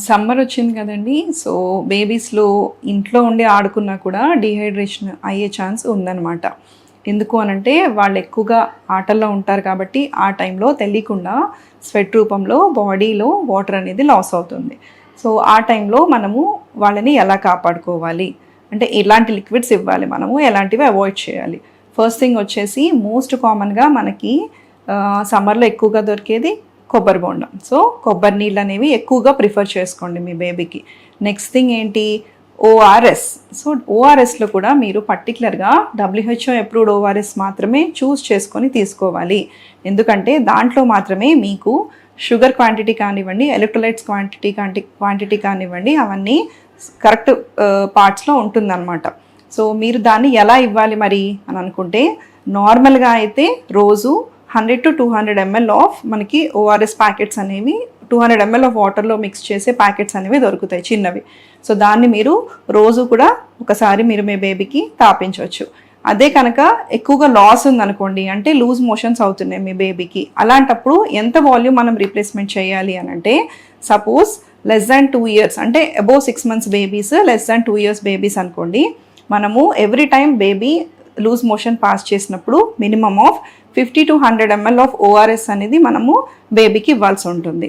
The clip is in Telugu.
సమ్మర్ వచ్చింది కదండి. సో బేబీస్లో ఇంట్లో ఉండి ఆడుకున్నా కూడా డీహైడ్రేషన్ అయ్యే ఛాన్స్ ఉందన్నమాట. ఎందుకు అనంటే వాళ్ళు ఎక్కువగా ఆటల్లో ఉంటారు కాబట్టి ఆ టైంలో తెలియకుండా స్వెట్ రూపంలో బాడీలో వాటర్ అనేది లాస్ అవుతుంది. సో ఆ టైంలో మనము వాళ్ళని ఎలా కాపాడుకోవాలి అంటే ఎలాంటి లిక్విడ్స్ ఇవ్వాలి, మనము ఎలాంటివి అవాయిడ్ చేయాలి. ఫస్ట్ థింగ్ వచ్చేసి మోస్ట్ కామన్గా మనకి సమ్మర్లో ఎక్కువగా దొరికేది కొబ్బరి బొండం. సో కొబ్బరి నీళ్ళు అనేవి ఎక్కువగా ప్రిఫర్ చేసుకోండి మీ బేబీకి. నెక్స్ట్ థింగ్ ఏంటి, ఓఆర్ఎస్. సో ఓఆర్ఎస్లో కూడా మీరు పర్టికులర్గా WHO అప్రూవ్డ్ ఓఆర్ఎస్ మాత్రమే చూస్ చేసుకొని తీసుకోవాలి. ఎందుకంటే దాంట్లో మాత్రమే మీకు షుగర్ క్వాంటిటీ కానివ్వండి, ఎలక్ట్రోలైట్స్ క్వాంటిటీ కానివ్వండి, అవన్నీ కరెక్ట్ పార్ట్స్లో ఉంటుందన్నమాట. సో మీరు దాన్ని ఎలా ఇవ్వాలి మరి అని అనుకుంటే, నార్మల్గా అయితే రోజు 100 to 200 ml ఆఫ్ మనకి ఓఆర్ఎస్ ప్యాకెట్స్ అనేవి 200 ml ఆఫ్ వాటర్లో మిక్స్ చేసే ప్యాకెట్స్ అనేవి దొరుకుతాయి చిన్నవి. సో దాన్ని మీరు రోజు కూడా ఒకసారి మీరు మీ బేబీకి తాపించవచ్చు. అదే కనుక ఎక్కువగా లాస్ ఉందనుకోండి, అంటే లూజ్ మోషన్స్ అవుతున్నాయి మీ బేబీకి, అలాంటప్పుడు ఎంత వాల్యూమ్ మనం రీప్లేస్మెంట్ చేయాలి అని అంటే, సపోజ్ లెస్ దాన్ 2 years అంటే above 6 months babies, less than 2 years babies అనుకోండి, మనము every time baby loose motion pass చేసినప్పుడు minimum of 50 to 100 ml of ORS అనేది మనము బేబీకి ఇవ్వాల్సి ఉంటుంది.